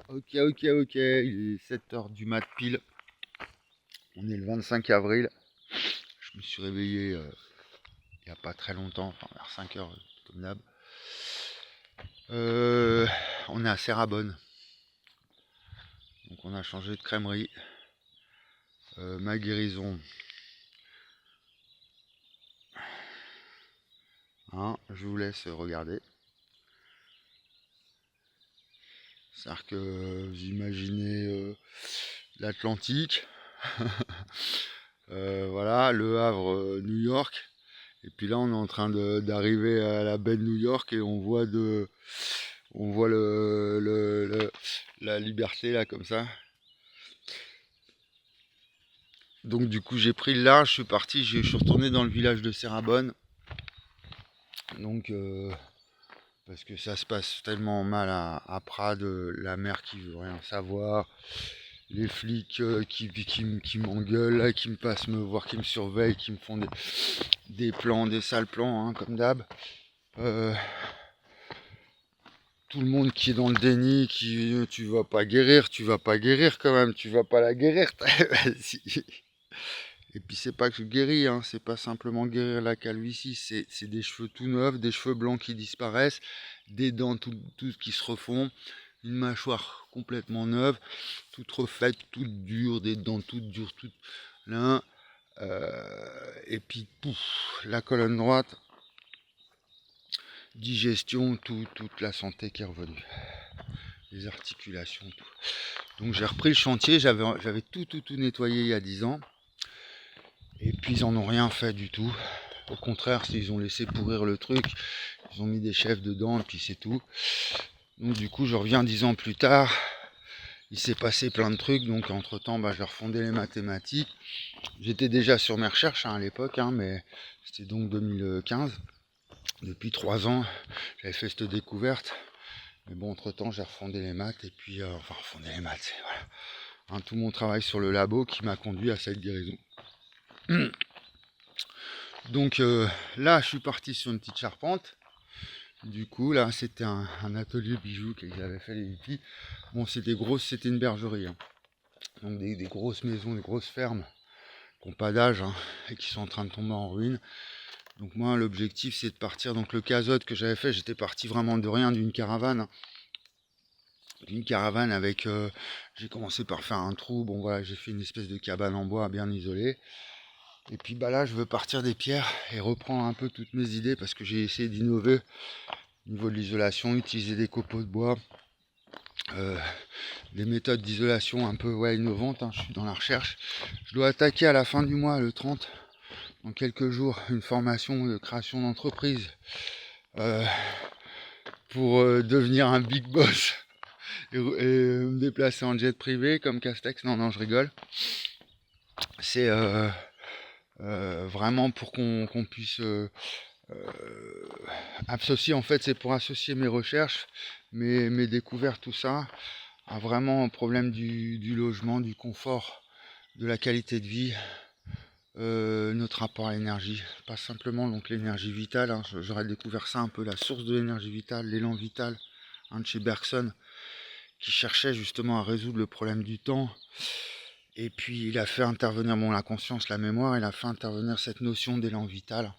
Ok, il est 7 h du mat pile. On est le 25 avril. Je me suis réveillé il n'y a pas très longtemps, enfin vers 5 h comme d'hab. On est à Serrabonne. Donc on a changé de crèmerie. Ma guérison. Hein, je vous laisse regarder. C'est-à-dire que vous imaginez l'Atlantique. Voilà, Le Havre, New York. Et puis là, on est en train d'arriver à la baie de New York et on voit la liberté là comme ça. Donc du coup, j'ai pris le large, je suis parti, je suis retourné dans le village de Serrabonne. Donc parce que ça se passe tellement mal à Prades, la mère qui veut rien savoir, les flics qui m'engueulent, là, qui me passent me voir, qui me surveillent, qui me font des plans, des sales plans, hein, comme d'hab. Tout le monde qui est dans le déni, qui tu vas pas guérir quand même, tu vas pas la guérir. Si. Et puis c'est pas que je guéris, hein, c'est pas simplement guérir la calvitie, c'est des cheveux tout neufs, des cheveux blancs qui disparaissent, des dents tout qui se refont, une mâchoire complètement neuve, toute refaite, toute dure, des dents toutes dures, toutes là. Et puis pouf, la colonne droite, digestion, toute la santé qui est revenue. Les articulations, tout. Donc j'ai repris le chantier, j'avais tout nettoyé il y a 10 ans. Et puis ils en ont rien fait du tout. Au contraire, ils ont laissé pourrir le truc. Ils ont mis des chefs dedans et puis c'est tout. Donc du coup, je reviens 10 ans plus tard. Il s'est passé plein de trucs. Donc entre temps, j'ai refondé les mathématiques. J'étais déjà sur mes recherches à l'époque, mais c'était donc 2015. Depuis 3 ans, j'avais fait cette découverte. Mais bon, entre temps, j'ai refondé les maths et puis refondé les maths. Voilà. Hein, tout mon travail sur le labo qui m'a conduit à cette guérison. Donc là, je suis parti sur une petite charpente. Du coup, là, c'était un atelier bijoux qu'ils avaient fait les hippies. Bon, c'était une bergerie. Hein. Donc des grosses maisons, des grosses fermes qui n'ont pas d'âge et qui sont en train de tomber en ruine. Donc moi, l'objectif, c'est de partir. Donc le casote que j'avais fait, j'étais parti vraiment de rien, d'une caravane. Hein. D'une caravane avec... j'ai commencé par faire un trou. Bon, voilà, j'ai fait une espèce de cabane en bois bien isolée. Et puis là, je veux partir des pierres et reprendre un peu toutes mes idées parce que j'ai essayé d'innover au niveau de l'isolation, utiliser des copeaux de bois, des méthodes d'isolation un peu innovantes. Hein, je suis dans la recherche. Je dois attaquer à la fin du mois, le 30, dans quelques jours, une formation de création d'entreprise pour devenir un big boss et me déplacer en jet privé comme Castex. Non, je rigole. C'est vraiment pour qu'on puisse associer, en fait, c'est pour associer mes recherches, mes découvertes, tout ça, à vraiment un problème du logement, du confort, de la qualité de vie, notre rapport à l'énergie, pas simplement donc l'énergie vitale. Hein, j'aurais découvert ça un peu, la source de l'énergie vitale, l'élan vital, de chez Bergson, qui cherchait justement à résoudre le problème du temps. Et puis il a fait intervenir la conscience, la mémoire, il a fait intervenir cette notion d'élan vital.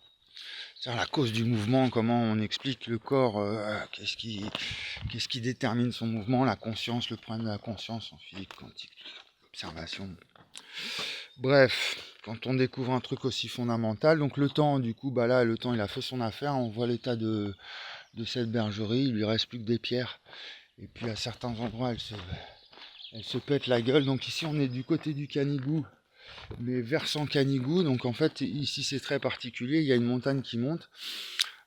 C'est-à-dire la cause du mouvement, comment on explique le corps, qu'est-ce qui détermine son mouvement, la conscience, le problème de la conscience en physique quantique, observation. Bref, quand on découvre un truc aussi fondamental, donc le temps, du coup, là, le temps, il a fait son affaire, on voit l'état de cette bergerie, il lui reste plus que des pierres, et puis à certains endroits, elle se pète la gueule. Donc ici, on est du côté du Canigou, mais versant Canigou, donc en fait, ici, c'est très particulier, il y a une montagne qui monte,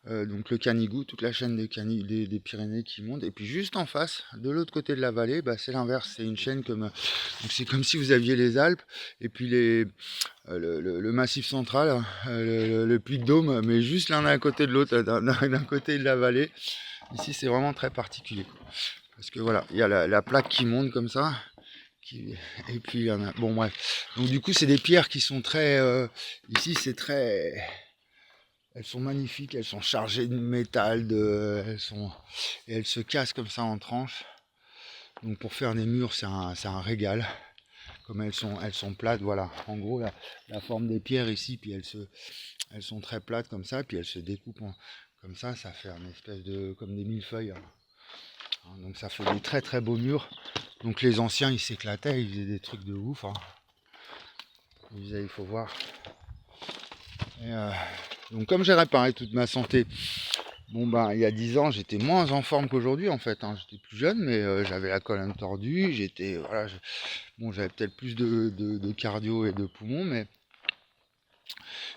donc le Canigou, toute la chaîne des Pyrénées qui monte, et puis juste en face, de l'autre côté de la vallée, c'est l'inverse, c'est une chaîne donc c'est comme si vous aviez les Alpes, et puis le Massif central, le Puy-de-Dôme, mais juste l'un à côté de l'autre, d'un côté de la vallée. Ici, c'est vraiment très particulier, parce que voilà, il y a la plaque qui monte comme ça, et puis il y en a... Bon bref, donc du coup, c'est des pierres qui sont très... ici, c'est très... Elles sont magnifiques, elles sont chargées de métal, et elles se cassent comme ça en tranches. Donc pour faire des murs, c'est un régal. Comme elles sont plates, voilà. En gros, la forme des pierres ici, puis elles sont très plates comme ça, puis elles se découpent comme ça fait une espèce de, comme des millefeuilles. Donc ça fait des très très beaux murs. Donc les anciens, ils s'éclataient, ils faisaient des trucs de ouf. Ils disaient, il faut voir. Et donc comme j'ai réparé toute ma santé, bon ben il y a 10 ans, j'étais moins en forme qu'aujourd'hui en fait. J'étais plus jeune, mais j'avais la colonne tordue, bon, j'avais peut-être plus de cardio et de poumons,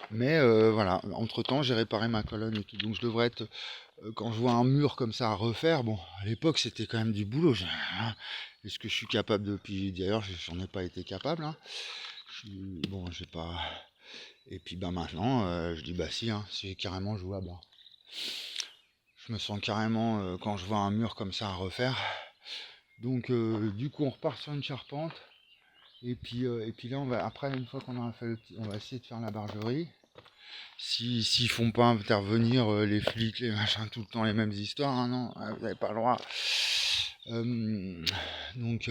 mais voilà, entre-temps j'ai réparé ma colonne et tout, donc je devrais être, quand je vois un mur comme ça à refaire, bon, à l'époque c'était quand même du boulot, est-ce que je suis capable de, puis d'ailleurs j'en ai pas été capable, bon, j'ai pas, et puis bah maintenant, je dis bah si, c'est carrément jouable, je me sens carrément, quand je vois un mur comme ça à refaire, donc du coup on repart sur une charpente. Et puis là, après, une fois qu'on aura fait on va essayer de faire la bargerie. S'ils font pas intervenir les flics, les machins, tout le temps les mêmes histoires, non, vous n'avez pas le droit. Donc,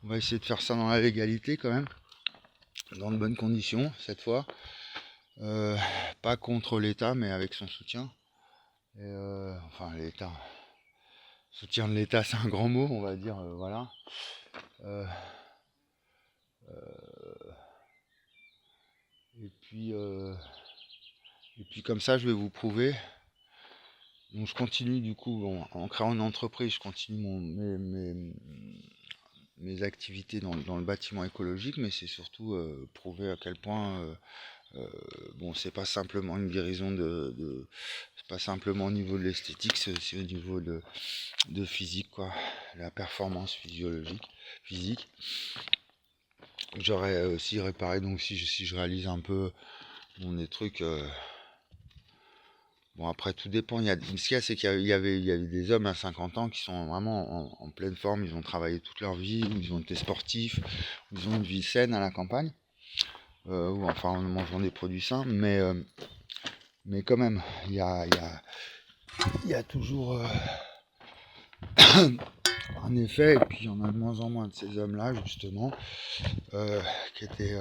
on va essayer de faire ça dans la légalité quand même, dans de bonnes conditions cette fois. Pas contre l'État, mais avec son soutien. Enfin, l'État. Soutien de l'État, c'est un grand mot, on va dire, voilà. Et puis comme ça, je vais vous prouver. Donc je continue du coup, bon, en créant une entreprise, je continue mes activités dans le bâtiment écologique, mais c'est surtout prouver à quel point, bon, c'est pas simplement une guérison c'est pas simplement au niveau de l'esthétique, c'est aussi au niveau de physique, quoi, la performance physique. J'aurais aussi réparé, donc si je réalise un peu des trucs. Bon, après, tout dépend. Ce qu'il y a, c'est qu'il y avait des hommes à 50 ans qui sont vraiment en pleine forme. Ils ont travaillé toute leur vie, ils ont été sportifs, ils ont une vie saine à la campagne, ou enfin en mangeant des produits sains. Mais quand même, il y a toujours un effet, et puis il y en a de moins en moins de ces hommes-là, justement, qui étaient.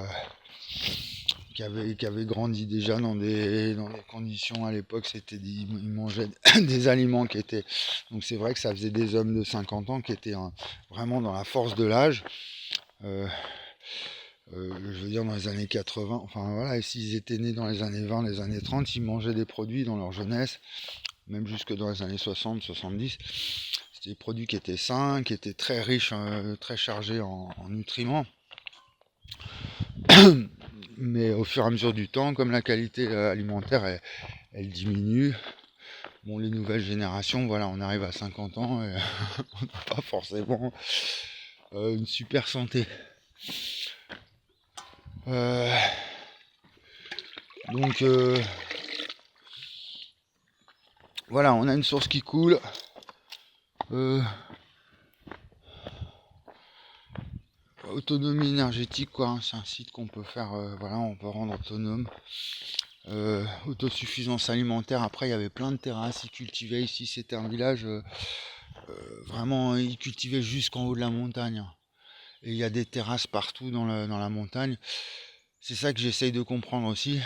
Qui avait grandi déjà dans des conditions à l'époque, ils mangeaient des aliments qui étaient. Donc c'est vrai que ça faisait des hommes de 50 ans qui étaient vraiment dans la force de l'âge. Je veux dire dans les années 80, enfin voilà, et s'ils étaient nés dans les années 20, les années 30, ils mangeaient des produits dans leur jeunesse, même jusque dans les années 60, 70. C'était des produits qui étaient sains, qui étaient très riches, très chargés en nutriments. Mais au fur et à mesure du temps, comme la qualité alimentaire elle diminue, bon, les nouvelles générations, voilà, on arrive à 50 ans et on n'a pas forcément une super santé. Donc voilà, on a une source qui coule. Autonomie énergétique, quoi, c'est un site qu'on peut faire, voilà, on peut rendre autonome. Autosuffisance alimentaire, après il y avait plein de terrasses, ils cultivaient ici, c'était un village, vraiment, ils cultivaient jusqu'en haut de la montagne. Et il y a des terrasses partout dans la montagne. C'est ça que j'essaye de comprendre aussi.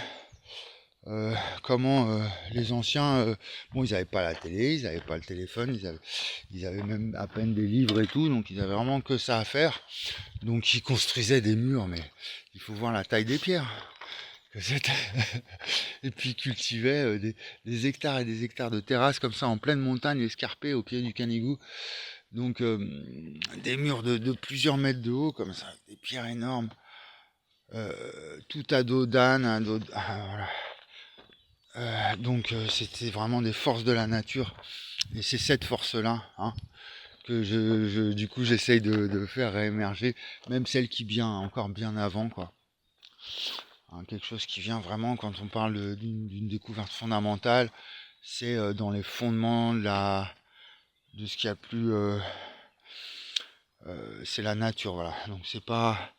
Comment les anciens, bon, ils n'avaient pas la télé, ils n'avaient pas le téléphone, ils avaient même à peine des livres et tout, donc ils avaient vraiment que ça à faire. Donc ils construisaient des murs, mais il faut voir la taille des pierres. Et puis ils cultivaient des hectares et des hectares de terrasses comme ça en pleine montagne, escarpées au pied du Canigou. Donc des murs de plusieurs mètres de haut comme ça, des pierres énormes. Tout à dos d'âne, voilà. Donc c'était vraiment des forces de la nature, et c'est cette force-là que du coup j'essaye de faire réémerger, même celle qui vient encore bien avant, quoi. Quelque chose qui vient vraiment quand on parle d'une découverte fondamentale, c'est dans les fondements de ce qu'il y a de plus, c'est la nature, voilà. Donc c'est pas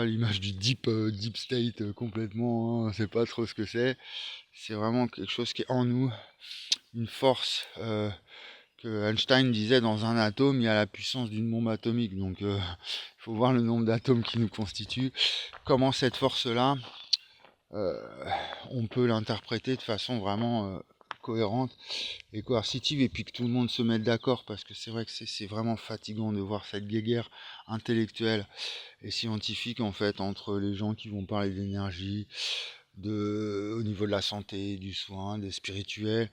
l'image du deep state complètement, c'est pas trop ce que c'est. C'est vraiment quelque chose qui est en nous, une force que Einstein disait dans un atome il y a la puissance d'une bombe atomique. Donc il faut voir le nombre d'atomes qui nous constituent. Comment cette force-là, on peut l'interpréter de façon vraiment cohérente et coercitive, et puis que tout le monde se mette d'accord, parce que c'est vrai que c'est vraiment fatigant de voir cette guéguerre intellectuelle et scientifique en fait entre les gens qui vont parler d'énergie, au niveau de la santé, du soin, des spirituels,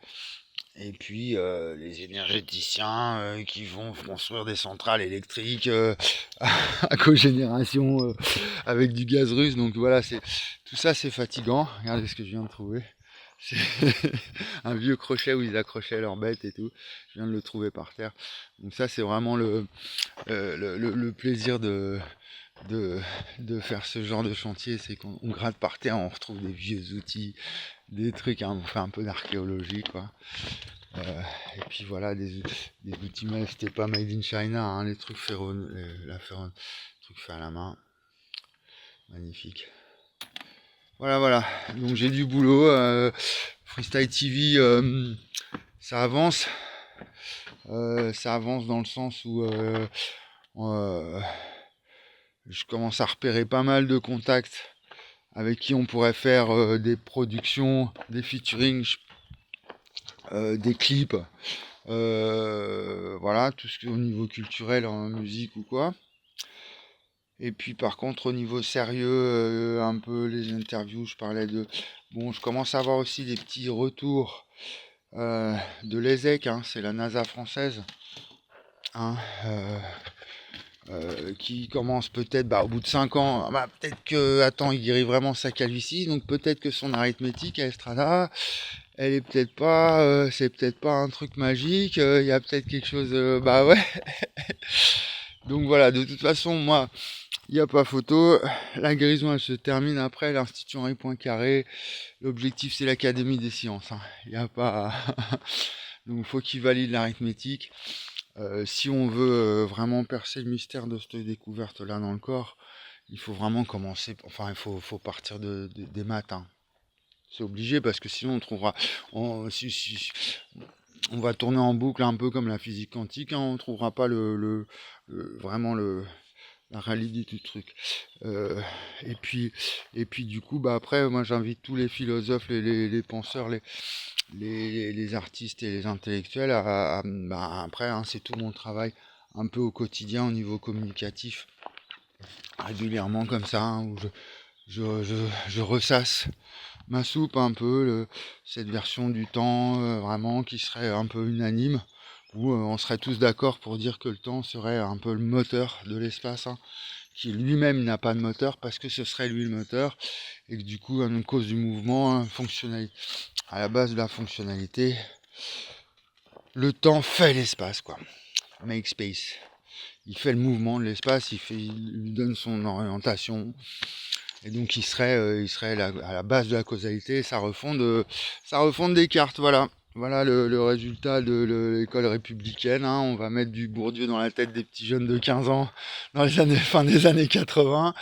et puis les énergéticiens qui vont construire des centrales électriques à cogénération avec du gaz russe. Donc voilà, tout ça c'est fatigant. Regardez ce que je viens de trouver. C'est un vieux crochet où ils accrochaient leurs bêtes et tout. Je viens de le trouver par terre. Donc ça c'est vraiment le plaisir de faire ce genre de chantier, c'est qu'on gratte par terre, on retrouve des vieux outils, des trucs, hein, on fait un peu d'archéologie quoi. Et puis voilà, des outils, mais c'était pas made in China, hein, les trucs les trucs faits à la main, magnifique. Voilà, donc j'ai du boulot, Freestyle TV, ça avance dans le sens où je commence à repérer pas mal de contacts avec qui on pourrait faire des productions, des featuring, des clips, voilà, tout ce qui est au niveau culturel, en musique ou quoi. Et puis par contre au niveau sérieux, un peu les interviews, je parlais de... Bon, je commence à avoir aussi des petits retours de l'ESEC, hein, c'est la NASA française, hein, qui commence peut-être, au bout de 5 ans, peut-être que, attends, il guérit vraiment sa calvitie, donc peut-être que son arithmétique à Estrada, elle est peut-être pas, c'est peut-être pas un truc magique, il y a peut-être quelque chose, ouais. Donc voilà, de toute façon, moi, il n'y a pas photo, la guérison elle se termine après, l'Institut Henri Poincaré, l'objectif c'est l'Académie des sciences, hein. Il n'y a pas... Donc il faut qu'il valide l'arithmétique. Si on veut vraiment percer le mystère de cette découverte là dans le corps, il faut vraiment commencer, enfin il faut partir des maths, hein. C'est obligé, parce que sinon on trouvera, on va tourner en boucle un peu comme la physique quantique, hein, on trouvera pas vraiment la réalité du truc. Et puis du coup, après, moi j'invite tous les philosophes, les penseurs, les artistes et les intellectuels après, hein, c'est tout mon travail un peu au quotidien au niveau communicatif, régulièrement comme ça, hein, où je ressasse ma soupe un peu, cette version du temps vraiment qui serait un peu unanime, où on serait tous d'accord pour dire que le temps serait un peu le moteur de l'espace, hein, qui lui-même n'a pas de moteur, parce que ce serait lui le moteur, et que du coup, à cause du mouvement, hein, à la base de la fonctionnalité, le temps fait l'espace, quoi. Make space. Il fait le mouvement de l'espace, il lui donne son orientation, et donc il serait à la base de la causalité. Ça refonde Descartes, voilà. Voilà le résultat de l'école républicaine, hein. On va mettre du Bourdieu dans la tête des petits jeunes de 15 ans dans les fin des années 80.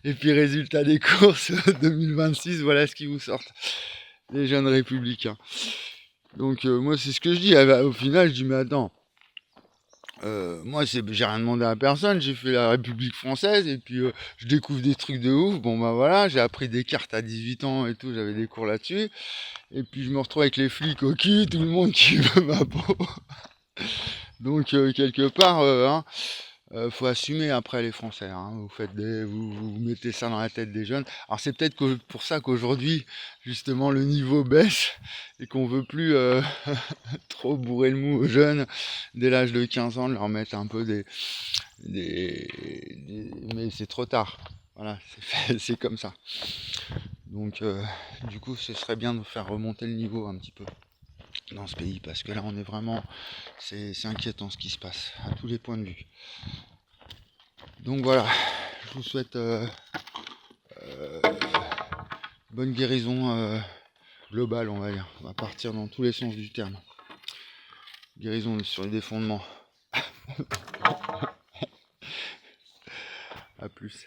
Et puis résultat des courses 2026, voilà ce qui vous sort, les jeunes républicains. Donc moi c'est ce que je dis. Au final je dis, mais attends, moi j'ai rien demandé à personne, j'ai fait la République française, et puis je découvre des trucs de ouf. Bon voilà, j'ai appris Descartes à 18 ans et tout, j'avais des cours là-dessus. Et puis je me retrouve avec les flics au cul, tout le monde qui veut ma peau. Donc quelque part, hein, faut assumer après les Français, hein. Vous mettez ça dans la tête des jeunes. Alors c'est peut-être pour ça qu'aujourd'hui, justement, le niveau baisse et qu'on veut plus trop bourrer le mou aux jeunes dès l'âge de 15 ans, de leur mettre un peu mais c'est trop tard. Voilà, c'est comme ça. Donc du coup, ce serait bien de faire remonter le niveau un petit peu dans ce pays, parce que là on est vraiment, c'est inquiétant ce qui se passe à tous les points de vue. Donc voilà, je vous souhaite bonne guérison globale, on va dire. On va partir dans tous les sens du terme. Guérison sur les fondements. À plus.